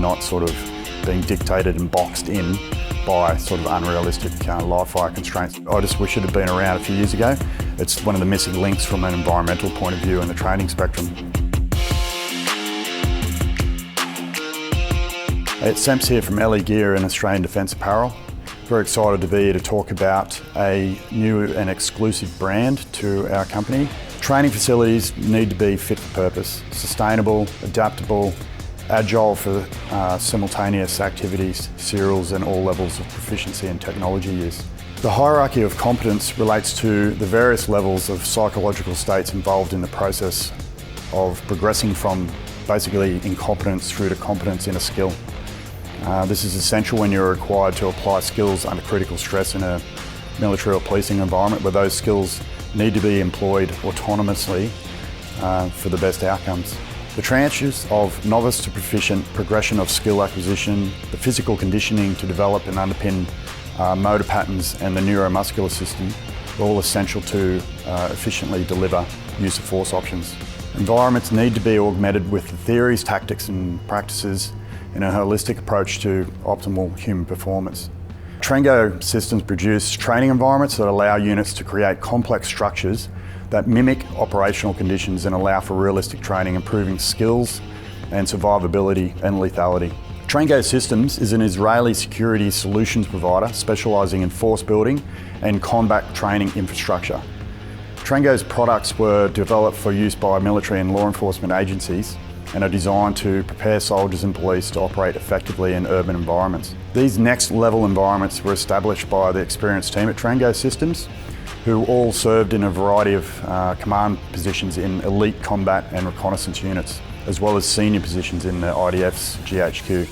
not sort of being dictated and boxed in by sort of unrealistic live fire constraints. I just wish it had been around a few years ago. It's one of the missing links from an environmental point of view in the training spectrum. It's Semps here from LEGEAR and Australian Defence Apparel. Very excited to be here to talk about a new and exclusive brand to our company. Training facilities need to be fit for purpose, sustainable, adaptable, agile for simultaneous activities, serials and all levels of proficiency and technology use. The hierarchy of competence relates to the various levels of psychological states involved in the process of progressing from basically incompetence through to competence in a skill. This is essential when you're required to apply skills under critical stress in a military or policing environment where those skills need to be employed autonomously for the best outcomes. The tranches of novice to proficient, progression of skill acquisition, the physical conditioning to develop and underpin motor patterns and the neuromuscular system are all essential to efficiently deliver use of force options. Environments need to be augmented with the theories, tactics and practices in a holistic approach to optimal human performance. Trango Systems produce training environments that allow units to create complex structures that mimic operational conditions and allow for realistic training, improving skills and survivability and lethality. Trango Systems is an Israeli security solutions provider specialising in force building and combat training infrastructure. Trango's products were developed for use by military and law enforcement agencies and are designed to prepare soldiers and police to operate effectively in urban environments. These next level environments were established by the experienced team at Trango Systems, who all served in a variety of command positions in elite combat and reconnaissance units, as well as senior positions in the IDF's GHQ.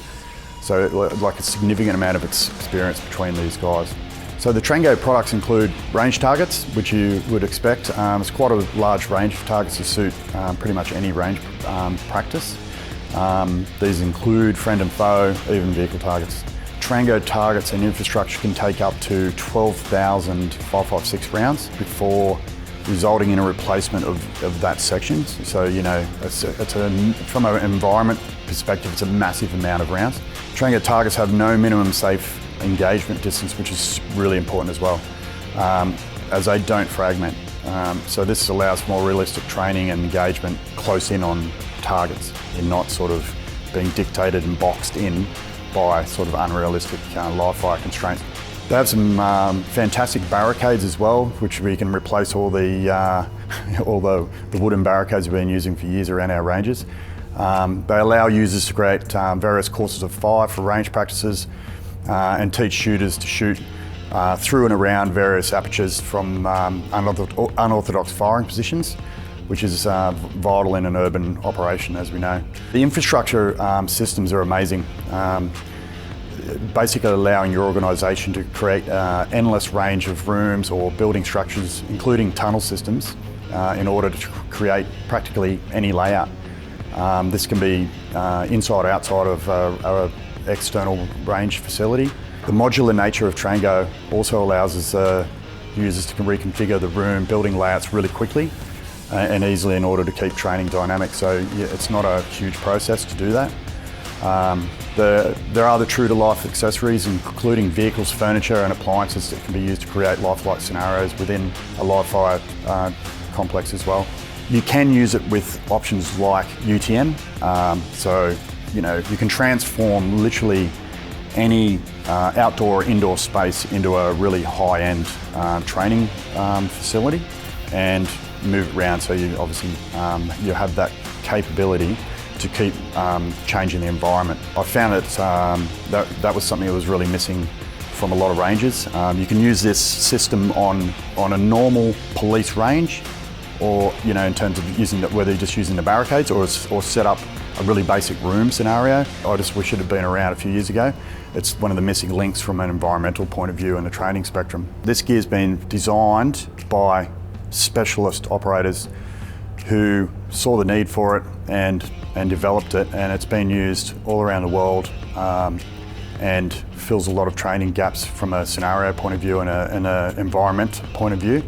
So like a significant amount of experience between these guys. So the Trango products include range targets, which you would expect. It's quite a large range of targets to suit pretty much any range practice. These include friend and foe, even vehicle targets. Trango targets and infrastructure can take up to 12,000 5.56 rounds before resulting in a replacement of that section. So, you know, from an environment perspective, it's a massive amount of rounds. Trango targets have no minimum safe engagement distance, which is really important as well, as they don't fragment. So this allows more realistic training and engagement close in on targets and not sort of being dictated and boxed in by sort of unrealistic live fire constraints. They have some fantastic barricades as well, which we can replace all the wooden barricades we've been using for years around our ranges. They allow users to create various courses of fire for range practices and teach shooters to shoot through and around various apertures from unorthodox firing positions, which is vital in an urban operation, as we know. The infrastructure systems are amazing, basically allowing your organisation to create an endless range of rooms or building structures, including tunnel systems, in order to create practically any layout. This can be inside or outside of our external range facility. The modular nature of Trango also allows us users to reconfigure the room, building layouts really quickly and easily in order to keep training dynamic. So yeah, it's not a huge process to do that. There are the true-to-life accessories, including vehicles, furniture and appliances that can be used to create lifelike scenarios within a live fire complex as well. You can use it with options like UTM, so you know, you can transform literally any outdoor or indoor space into a really high-end training facility and move it around, so you obviously you have that capability to keep changing the environment. I found that was something that was really missing from a lot of ranges. You can use this system on a normal police range, or you know, in terms of whether you're just using the barricades or set up a really basic room scenario. I just wish it had been around a few years ago. It's one of the missing links from an environmental point of view in the training spectrum. This gear's been designed by specialist operators who saw the need for it and developed it, and it's been used all around the world and fills a lot of training gaps from a scenario point of view and an environment point of view.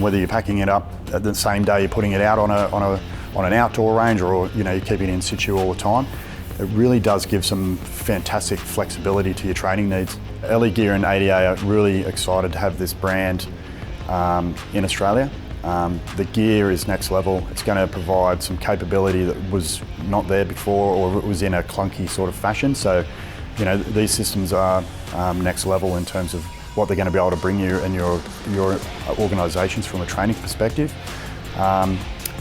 Whether you're packing it up at the same day you're putting it out on an outdoor range, or you know, you're keeping it in situ all the time, it really does give some fantastic flexibility to your training needs. LEGEAR and ADA are really excited to have this brand in Australia. The gear is next level. It's going to provide some capability that was not there before, or it was in a clunky sort of fashion. So, you know, these systems are next level in terms of what they're going to be able to bring you and your organisations from a training perspective.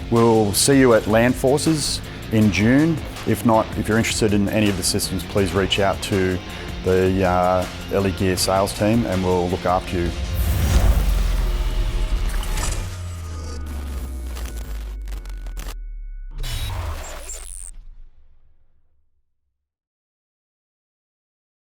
We'll see you at Land Forces in June. If not, if you're interested in any of the systems, please reach out to the LEGEAR sales team and we'll look after you.